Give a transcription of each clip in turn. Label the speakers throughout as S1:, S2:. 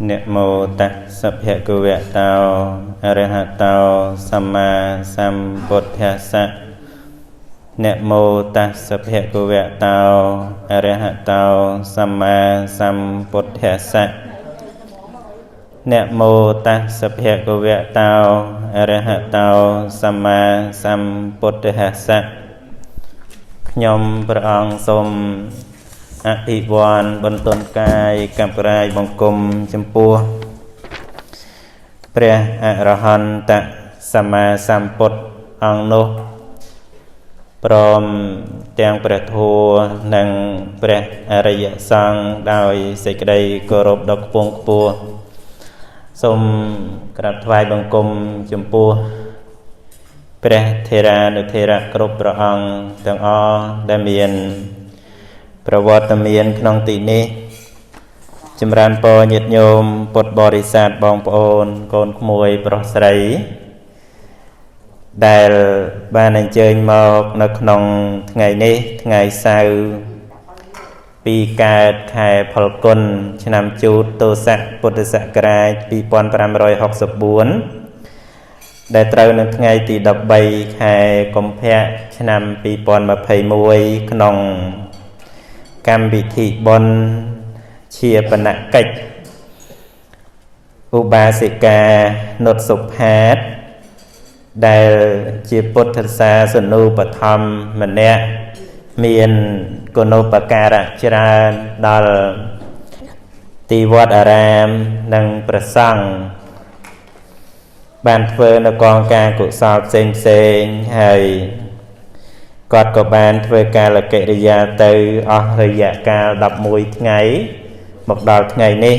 S1: Namo tassa bhagavato arahato samma sambuddhassa. Namo tassa bhagavato arahato samma sambuddhassa. Namo tassa bhagavato arahato samma sambuddhassa. ខ្ញុំព្រះអង្គសូមអភិវ័នបន្ទន់កាយកម្រាយបង្គំចំពោះព្រះអរហន្តសម្មាសម្ពុទ្ធអង្គនោះព្រមទាំងព្រះធម៌និងព្រះអរិយសង្ឃដោយសេចក្តីគោរពដ៏ខ្ពង់ខ្ពស់សូមក្រាបថ្វាយបង្គំចំពោះព្រះថេរានុថេរៈគ្រប់ព្រះអង្គទាំងអស់ដែលមានប្រវត្តិមានក្នុងទីនេះចម្រើនពរញាតិញោមពុទ្ធបរិស័ទបងប្អូនកូនក្មួយប្រុសស្រីដែលបានអញ្ជើញមកនៅក្នុងថ្ងៃនេះថ្ងៃសៅរ៍ពីកើតខែផលគុណឆ្នាំជូតទស័កពុទ្ធសករាជ2564ដែលត្រូវនៅថ្ងៃទី13ខែកុម្ភៈឆ្នាំ2021ក្នុងកម្មវិធីបុណ្យជាបណកិច្ចឧបាសិកានុតសុផាតដែលជាពុទ្ធសាសនូបត្ថម្ភម្នាក់មានគុណូបការៈច្រើនដល់ទីវត្តអារាមនិងព្រះសង្ឃបានធ្វើនៅកងការកុសលផ្សេងហើយគាត់ក៏បានធ្វើកាលកិរិយាទៅអស់រយៈកាល11ថ្ងៃមកដល់ថ្ងៃនេះ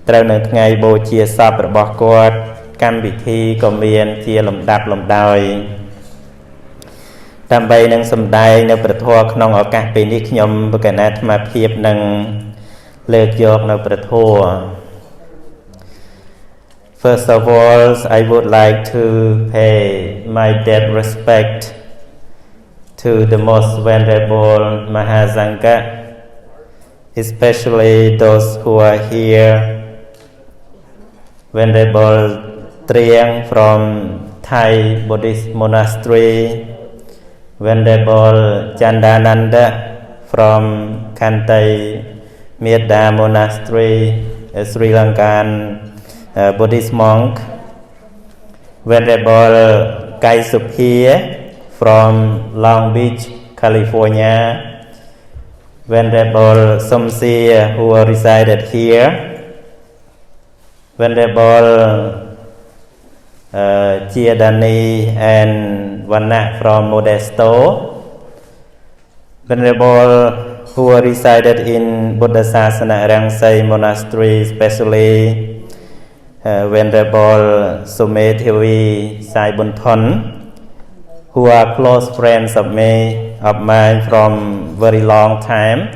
S1: ត្រូវនៅថ្ងៃបូជាសពរបស់គាត់កម្មវិធីក៏មានជាលំដាប់លំដោយដើម្បីនឹងសម្ដែងនៅព្រះធម៌ក្នុងឱកាសពេលនេះខ្ញុំប្រកាសអាត្មាភាពនឹងលើកយកនៅព្រះធម៌ First of all, I would like to pay my debt respect to the most venerable Mahasangha, especially those who are here. Venerable Triang from Thai Buddhist Monastery, Venerable Chandananda from Chanthy Medda Monastery, a Sri Lankan Buddhist monk, Venerable Kai Supir from Long Beach, California, Venerable Somsia who resided here, Venerable Chiadani and Vanna from Modesto, Venerable who resided in Buddha Sasana Rangsai Monastery, especially Venerable Sumethevi Sai Bunthon, who are close friends of mine from very long time.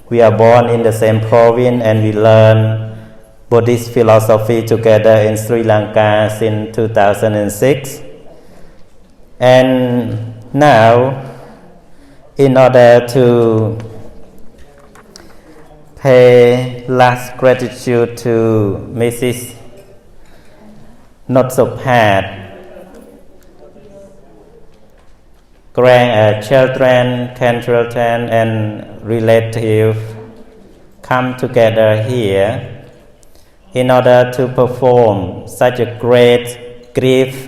S1: We are born in the same province and we learn Buddhist philosophy together in Sri Lanka since 2006. And now, in order to pay last gratitude to Mrs. Not so bad. Grandchildren, grandchildren, and relatives come together here in order to perform such a great grief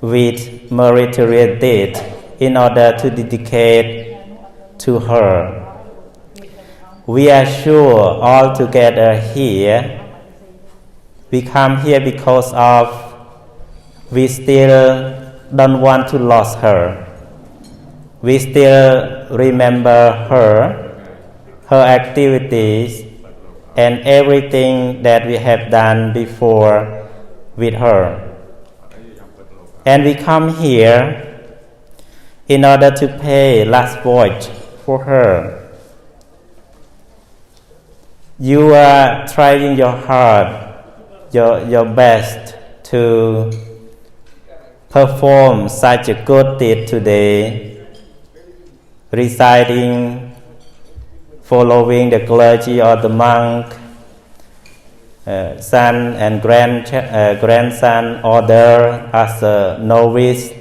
S1: with meritorious deed in order to dedicate to her. We are sure all together here we come here because of we still don't want to lose her. We still remember her activities and everything that we have done before with her. And we come here in order to pay last voyage for her. You are trying your hard, your best to perform such a good deed today, reciting, following the clergy or the monk, son and grandson order as a novice,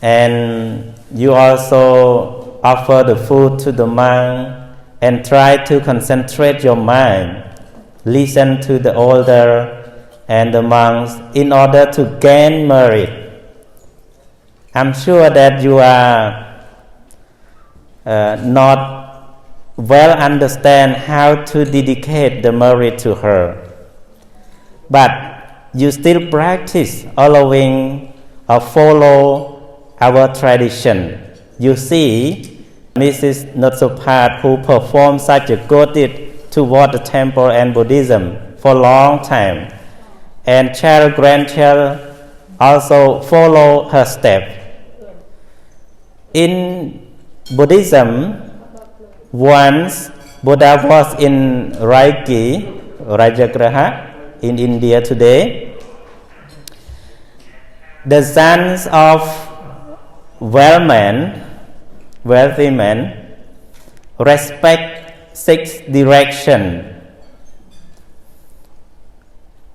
S1: and you also offer the food to the monk and try to concentrate your mind, listen to the older and the monks in order to gain merit. I'm sure that you are not well understand how to dedicate the merit to her, but you still practice following or follow our tradition. You see Mrs. Notsopat, who performed such a good deed toward the temple and Buddhism for a long time, and child, grandchild also follow her step. In Buddhism, once Buddha was in Rajagraha in India today. The sons of wealthy men respect 6 directions.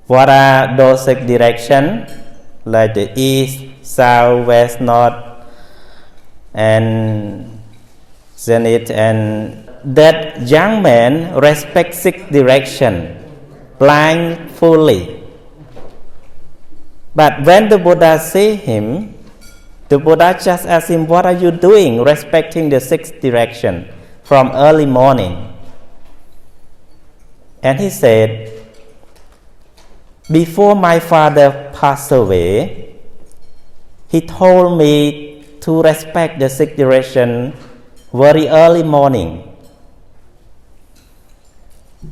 S1: What are those 6 directions? Like the east, south, west, north, and zenith, and that young man respects 6 directions blindly. But when the Buddha see him, the Buddha just asked him, "What are you doing respecting the 6 directions from early morning?" And he said, "Before my father passed away, he told me to respect the 6 directions very early morning."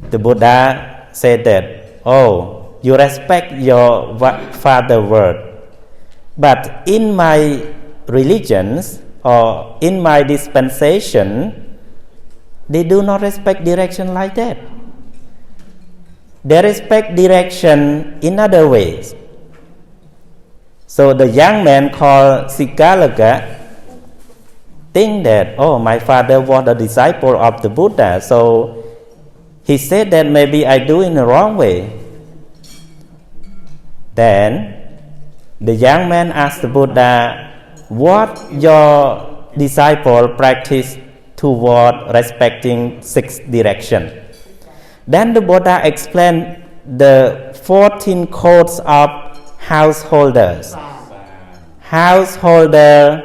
S1: The Buddha said that, "Oh, you respect your father's word, but in my religions or in my dispensation, they do not respect direction like that. They respect direction in other ways." So the young man called Sikalaka think that, "Oh, my father was a disciple of the Buddha, so he said that maybe I do in the wrong way." Then the young man asked the Buddha, "What your disciple practice toward respecting 6 directions?" Then the Buddha explained the 14 codes of householders. Householder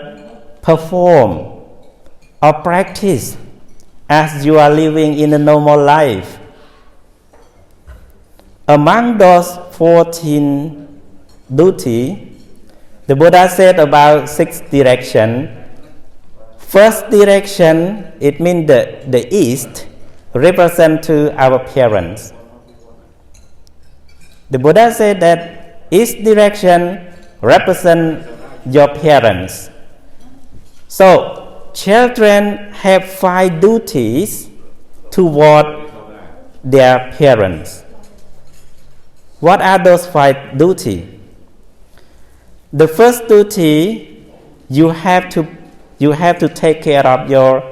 S1: perform or practice as you are living in a normal life. Among those 14 duty, the Buddha said about 6 directions. First direction, it means the east, represent to our parents. The Buddha said that east direction represent your parents. So children have 5 duties toward their parents. What are those 5 duties? The first duty, you have to take care of your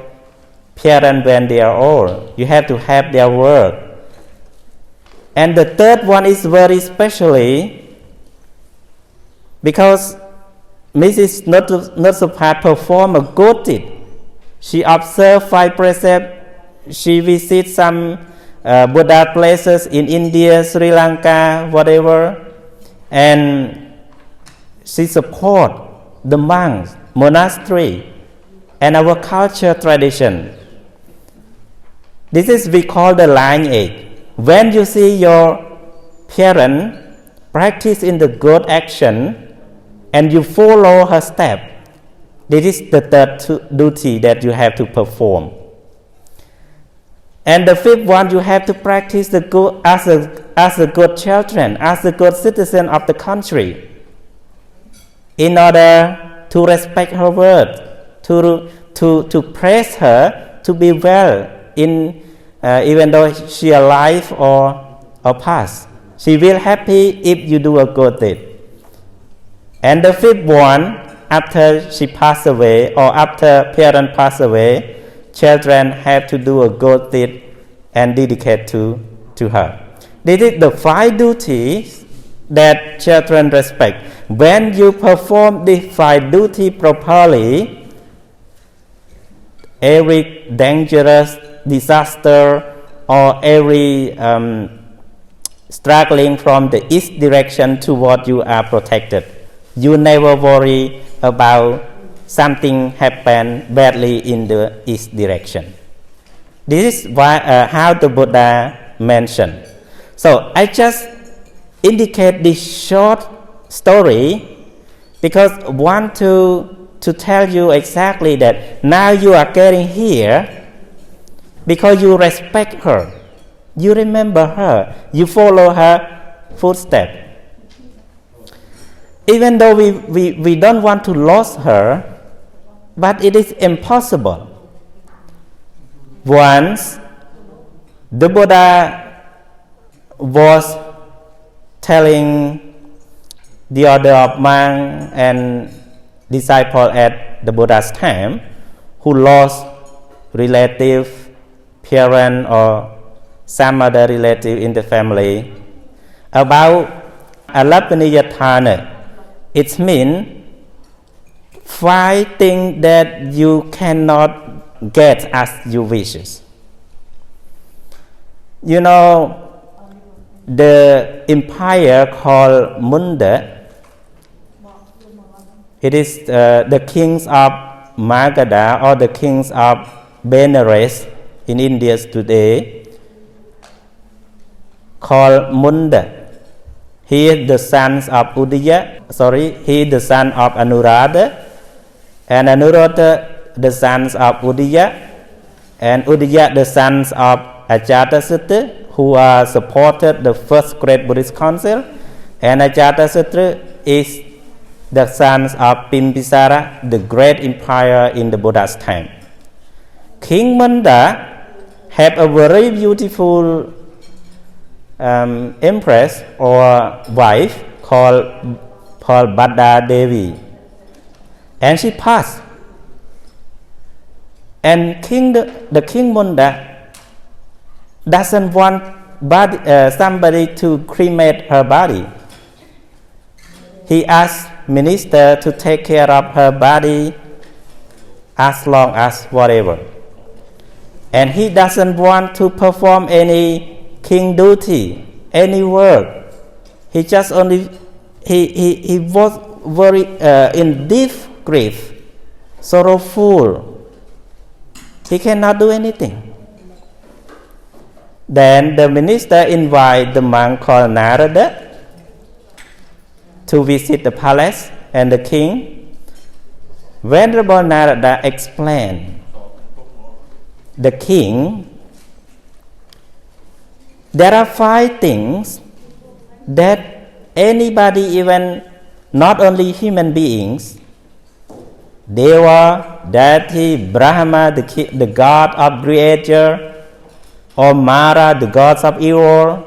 S1: parents when they are old. You have to help their work. And the third one is very specially because Mrs. Notsopat performed a good deed. She observed 5 precepts. She visits some Buddha places in India, Sri Lanka, whatever, and she support the monks, monastery, and our culture tradition. This is we call the lineage. When you see your parent practice in the good action, and you follow her step, this is the third duty that you have to perform. And the 5th one, you have to practice the good as a good children, as a good citizen of the country, in order to respect her word, to praise her, to be well in even though she alive or past. She will happy if you do a good deed. And the 5th one, after she passed away or after parents pass away, children have to do a good deed and dedicate to her. This is the 5 duties that children respect. When you perform the 5 duties properly, every dangerous disaster or every struggling from the east direction toward you are protected. You never worry about something happen badly in the east direction. This is why, how the Buddha mentioned. So I just indicate this short story because I want to tell you exactly that now you are getting here because you respect her, you remember her, you follow her footsteps. Even though we don't want to lose her, but it is impossible. Once the Buddha was telling the order of monk and disciple at the Buddha's time who lost relative, parent or some other relative in the family about alapaniyatthana. It means 5 things that you cannot get as you wishes. You know, the empire called Munda, it is the kings of Magadha or the kings of Benares in India today, called Munda. He is the son of he is the son of Anuradha, and Anuradha the sons of Udaya, and Udaya the sons of Ajatasattu, who are supported the first great Buddhist council, and Ajatasattu is the sons of Bimbisara, the great empire in the Buddha's time. King Manda had a very beautiful empress or wife called Bhadda Devi, and she passed. And the king Munda doesn't want somebody to cremate her body. He asked minister to take care of her body as long as whatever, and he doesn't want to perform any king duty, any work. He just only he was very in deep grief, sorrowful. He cannot do anything. Then the minister invited the monk called Narada to visit the palace, and the king, Venerable Narada, explained the king, there are 5 things that anybody, even not only human beings, Deva, deity, Brahma, the god of creator, or Mara, the gods of evil,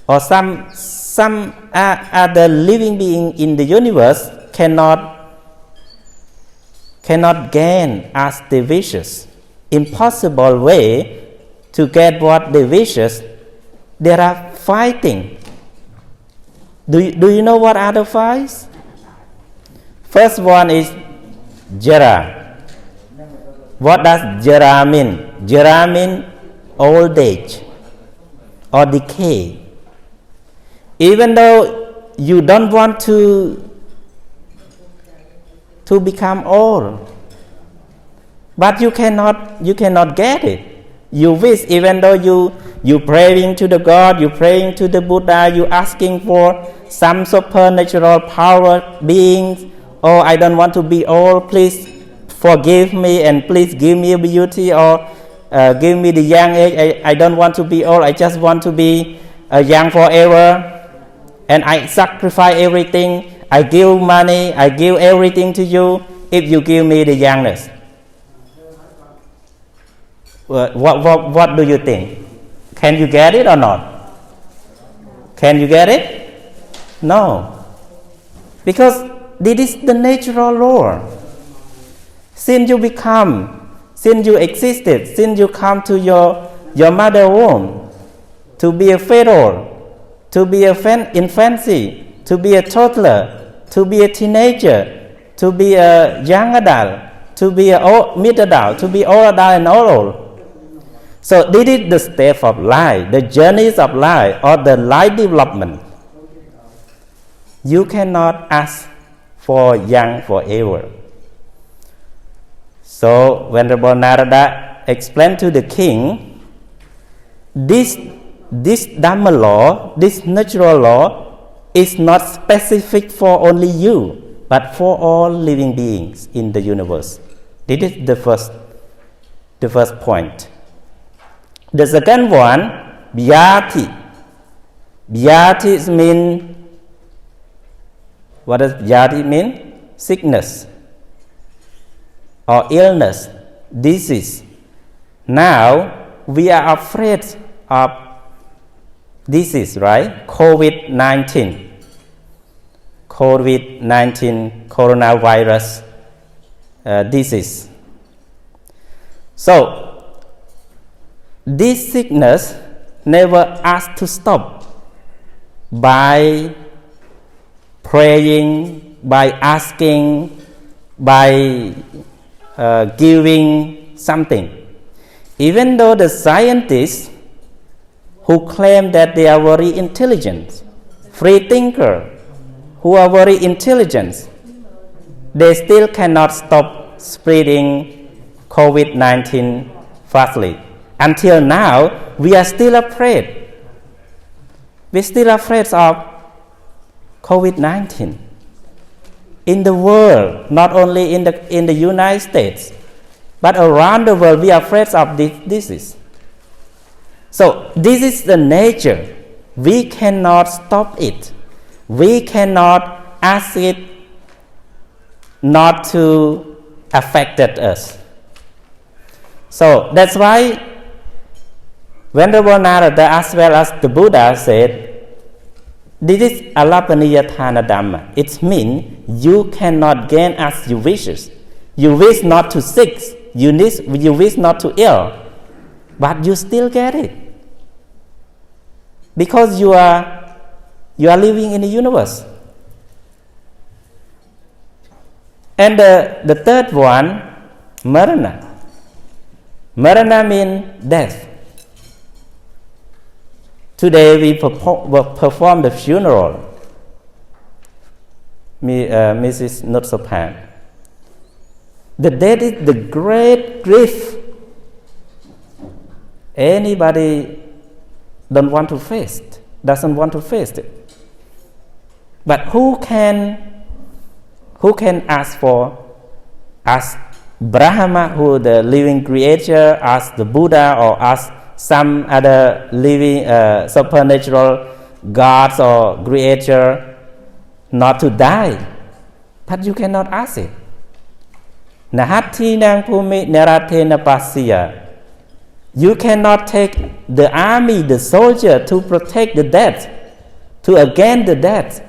S1: or some other living being in the universe cannot gain as they wishes. Impossible way to get what they wishes. There are 5 things. Do you know what are the 5? First one is Jara. What does Jara mean? Jara means old age or decay. Even though you don't want to become old, but you cannot get it. You wish, even though you praying to the God, you praying to the Buddha, you asking for some supernatural power beings. Oh, I don't want to be old, please forgive me and please give me beauty, or give me the young age. I don't want to be old, I just want to be young forever, and I sacrifice everything, I give money, I give everything to you if you give me the youngness. What do you think? Can you get it or not? Can you get it? No. Because this is the natural law. Since you existed, since you come to your mother womb, to be a pharaoh, to be a infancy, to be a toddler, to be a teenager, to be a young adult, to be a mid adult, to be old adult and old. So this is the step of life, the journeys of life, or the life development. You cannot ask for young forever. So Venerable Narada explained to the king, this Dhamma law, this natural law, is not specific for only you, but for all living beings in the universe. This is the first point. The second one, Vyati. Vyati means, what does Vyati mean? Sickness or illness, disease. Now we are afraid of disease, right? COVID-19, coronavirus disease. So this sickness never asked to stop by praying, by asking, by giving something. Even though the scientists who claim that they are very intelligent, free thinker, who are very intelligent, they still cannot stop spreading COVID-19 fastly. Until now, we are still afraid. We're still afraid of COVID-19. In the world, not only in the United States, but around the world, we are afraid of this disease. So this is the nature. We cannot stop it. We cannot ask it not to affect us. So that's why Venerable Narada as well as the Buddha said, this is alapaniyatthana dhamma. It means you cannot gain as you wishes. You wish not to sick, you wish not to ill, but you still get it. Because you are living in the universe. And the third one, marana. Marana means death. Today we perform the funeral. Mrs. Notsopan. The death is the great grief. Anybody doesn't want to face it. But who can ask for? Ask Brahma, who the living creator, ask the Buddha, or ask some other living supernatural gods or creator not to die. But you cannot ask it. Nahati nang pumi naratena pasya. You cannot take the army, the soldier, to protect the dead, to against the dead.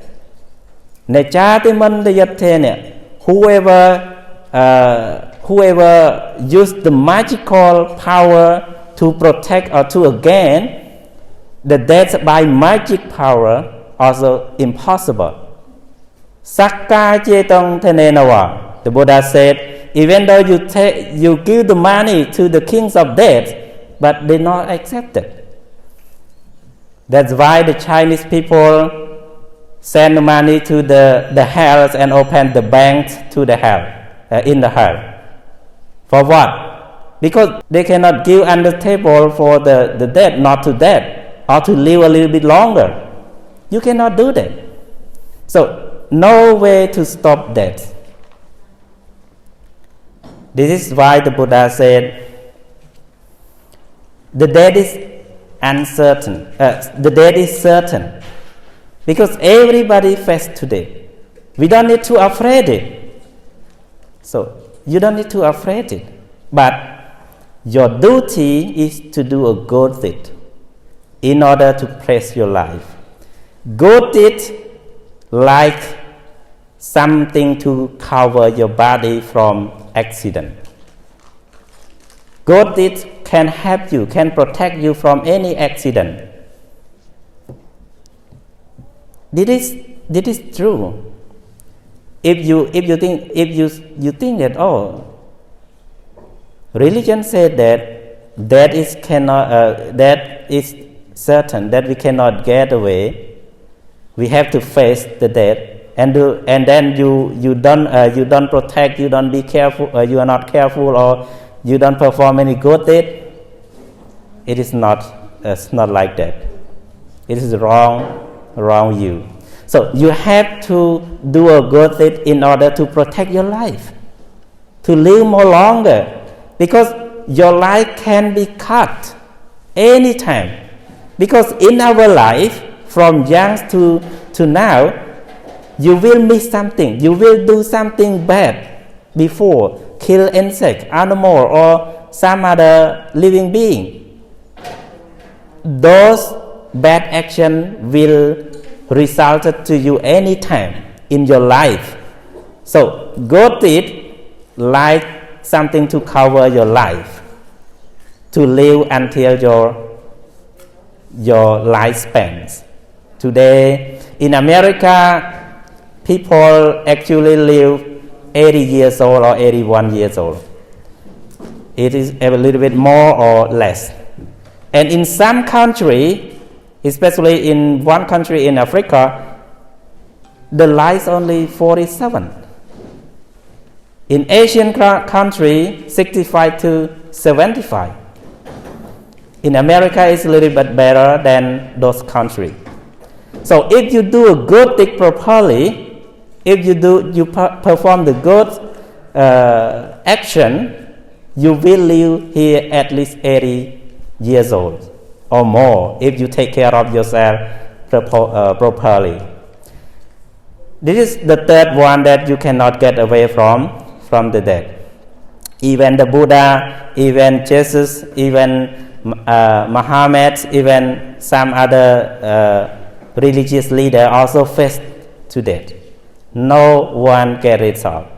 S1: Whoever used the magical power to protect or to again the dead by magic power, also impossible. Sakka chetong tenenawa. The Buddha said, even though you give the money to the kings of death, but they not accept it. That's why the Chinese people send money to the hells and open the banks to the hell, in the hell. For what? Because they cannot give under the table for the dead not to dead, or to live a little bit longer. You cannot do that. So, no way to stop death. This is why the Buddha said, the death is uncertain. The death is certain. Because everybody faces today. We don't need to afraid it. So, you don't need to afraid it. But your duty is to do a good thing in order to praise your life. Good deed like something to cover your body from accident. Good deed can help you, can protect you from any accident. This is true. If you think that religion said that is certain, that we cannot get away. We have to face the death, and then you don't protect, you don't be careful, you are not careful, or you don't perform any good deed. It is not. It's not like that. It is wrong you. So you have to do a good deed in order to protect your life, to live more longer, because your life can be cut anytime. Because in our life, from young to now, you will miss something. You will do something bad before, kill insect, animal, or some other living being. Those bad action will result to you anytime in your life. So good deed like something to cover your life, to live until your lifespans. Today in America, people actually live 80 years old or 81 years old. It is a little bit more or less. And in some country, especially in one country in Africa, the life only 47. In Asian country, 65 to 75. In America, it's a little bit better than those countries. So if you do a good thing properly, if you perform the good action, you will live here at least 80 years old or more if you take care of yourself properly. This is the third one that you cannot get away from the death. Even the Buddha, even Jesus, even Muhammad, even some other religious leader also faced to death. No one get it out.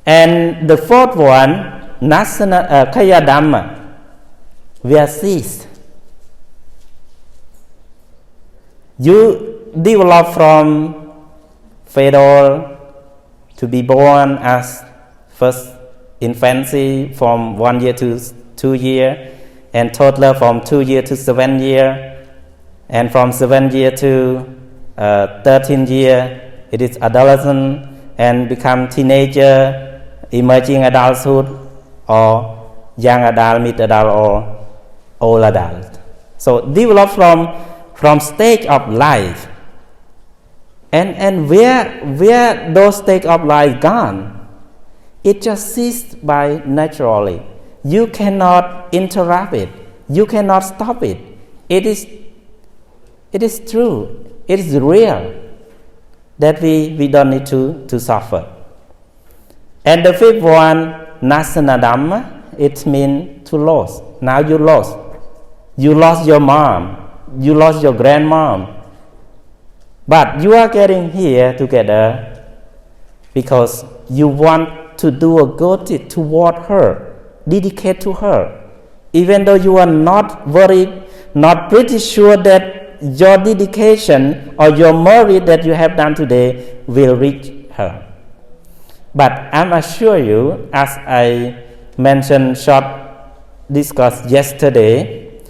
S1: And the fourth one, Kaya Dhamma, we are ceased. You develop from fetal to be born as first infancy from 1 year to 2 years, and toddler from 2 years to 7 years, and from 7 years to 13 years, it is adolescent, and become teenager, emerging adulthood, or young adult, mid adult, or old adult. So develop from stage of life, and where those stage of life gone, it just ceased by naturally. You cannot interrupt it. You cannot stop it. It is true. It is real that we don't need to suffer. And the fifth one, Nasana Dhamma, it means to lose. Now you lost. You lost your mom. You lost your grandmom. But you are getting here together because you want to do a good deed toward her, dedicate to her. Even though you are not pretty sure that your dedication or your merit that you have done today will reach her. But I'm assure you, as I mentioned discussed yesterday,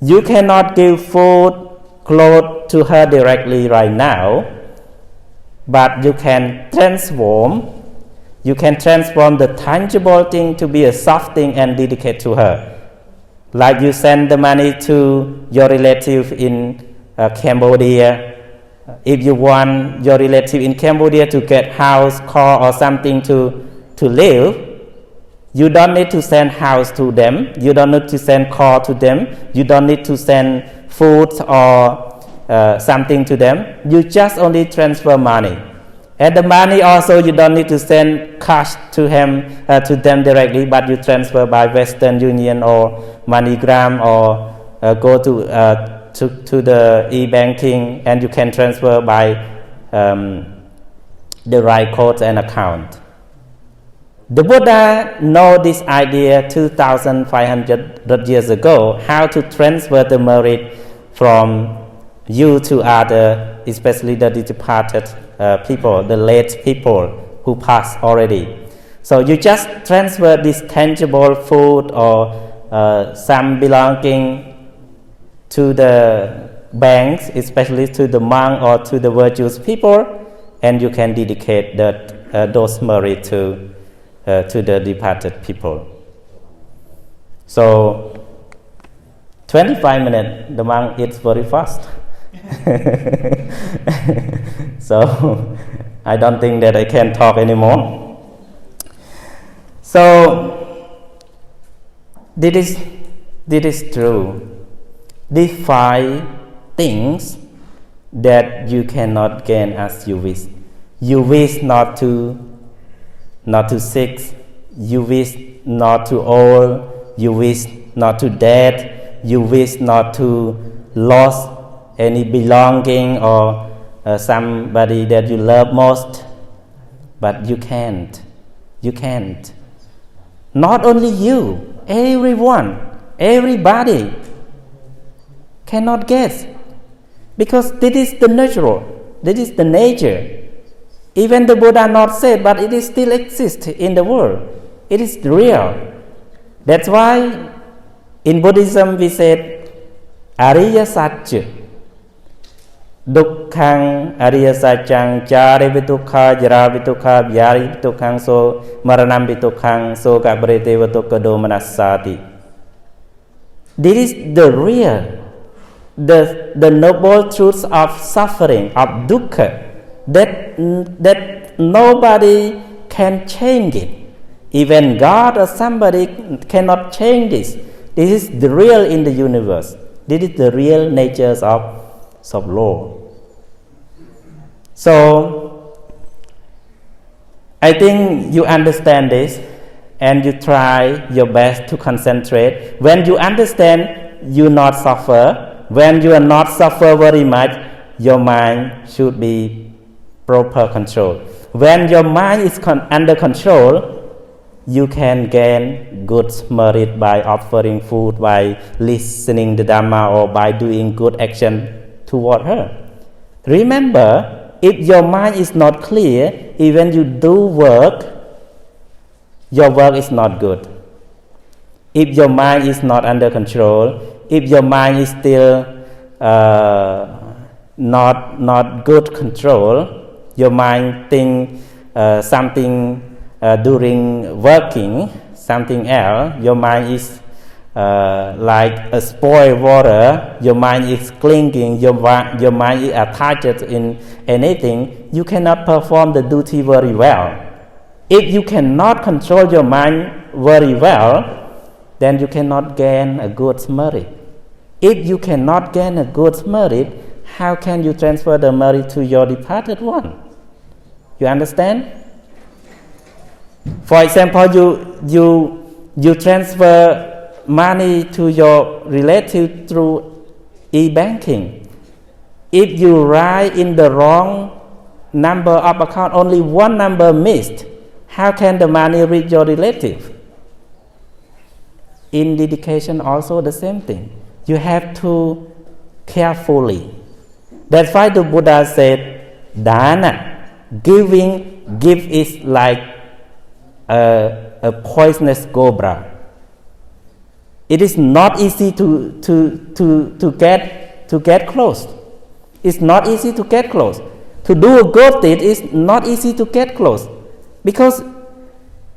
S1: you cannot give food, clothes to her directly right now, but you can transform the tangible thing to be a soft thing and dedicate to her. Like you send the money to your relative in Cambodia. If you want your relative in Cambodia to get house, car, or something to live, you don't need to send house to them. You don't need to send car to them. You don't need to send food or something to them. You just only transfer money. And the money also, you don't need to send cash to them directly, but you transfer by Western Union or MoneyGram, or go to the e-banking, and you can transfer by the right code and account. The Buddha know this idea 2,500 years ago, how to transfer the merit from you to other, especially the departed people, the late people who passed already. So you just transfer this tangible food or some belonging to the banks, especially to the monk or to the virtuous people, and you can dedicate those merit to the departed people. So 25 minutes, the monk eats very fast. So I don't think that I can talk anymore. So this is true. These 5 things that you cannot gain as you wish. You wish not to sick. You wish not to old. You wish not to dead. You wish not to lose any belonging or somebody that you love most. But you can't. You can't. Not only you, everyone, everybody cannot get, because this is the natural, this is the nature. Even the Buddha not said, but it is still exists in the world. It is real. That's why in Buddhism we said Ariya Satya, Dukkhang Ariya Satyang Jari Vitukha Jara Vitukha Vyari Vitukhang So Maranam Vitukhang So Kabrete Vitukado Manasati. This is the real, the noble truths of suffering, of dukkha, that nobody can change it. Even God or somebody cannot change this. This is the real in the universe. This is the real natures of law. So I think you understand this, and you try your best to concentrate. When you understand, you not suffer. When you are not suffer very much, your mind should be proper control. When your mind is under control, you can gain good merit by offering food, by listening the Dhamma, or by doing good action toward her. Remember, if your mind is not clear, even you do work, your work is not good. If your mind is not under control, if your mind is still not good control, your mind think something during working, something else, your mind is like a spoiled water, your mind is clinging, your mind is attached in anything, you cannot perform the duty very well. If you cannot control your mind very well, then you cannot gain a good merit. If you cannot gain a good merit, how can you transfer the merit to your departed one? You understand? For example, you transfer money to your relative through e-banking. If you write in the wrong number of account, only one number missed, how can the money reach your relative? In dedication also the same thing. You have to carefully. That's why the Buddha said, Dana, give is like a poisonous cobra. It is not easy to get close. It's not easy to get close. To do a good deed is not easy to get close, because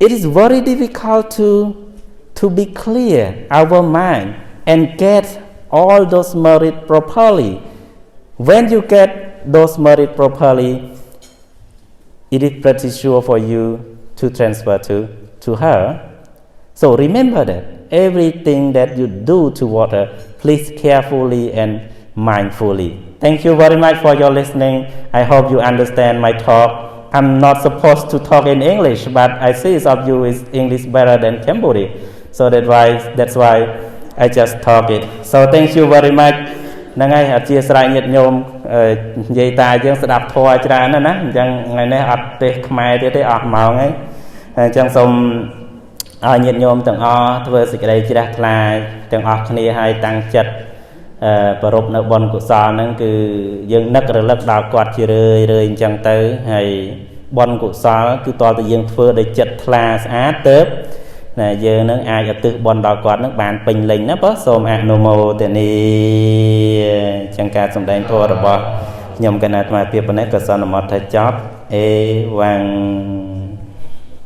S1: it is very difficult to be clear our mind and get all those merit properly. When you get those merit properly, it is pretty sure for you to transfer to her. So remember that everything that you do toward her, please carefully and mindfully. Thank you very much for your listening. I hope you understand my talk. I'm not supposed to talk in English, but I see some of you is English better than Cambodia. So that's why I just talk it. So thank you very much. ហ្នឹងហើយអធិស្ឋានញាតិញោមនិយាយតាយើងស្ដាប់ធម៌ច្រើនណាស់ណាអញ្ចឹងថ្ងៃនេះអត់ទេសខ្មែរទៀតទេអស់ម៉ោងហើយអញ្ចឹងសូមឲ្យញាតិញោមទាំងអស់ធ្វើសេចក្តីជ្រះថ្លាទាំងអស់គ្នាឲ្យតាំងចិត្ត ប្ររពនៅបនកុសលហ្នឹងគឺយើងនឹករលឹកដល់គាត់ជារឿយអញ្ចឹងទៅហើយបនកុសលគឺតើតើយើងធ្វើដោយចិត្តថ្លាស្អាតទៅណាយើងនឹងអាចឧទ្ទិសបន់ដល់គាត់នឹងបានពេញលេញណាបើសូមអនុមោទនាចឹងការសម្ដែងធម៌របស់ខ្ញុំកណាត់អាត្មាភាពប៉ុណ្ណេះក៏សន្មតថាចប់អេវ៉ាំង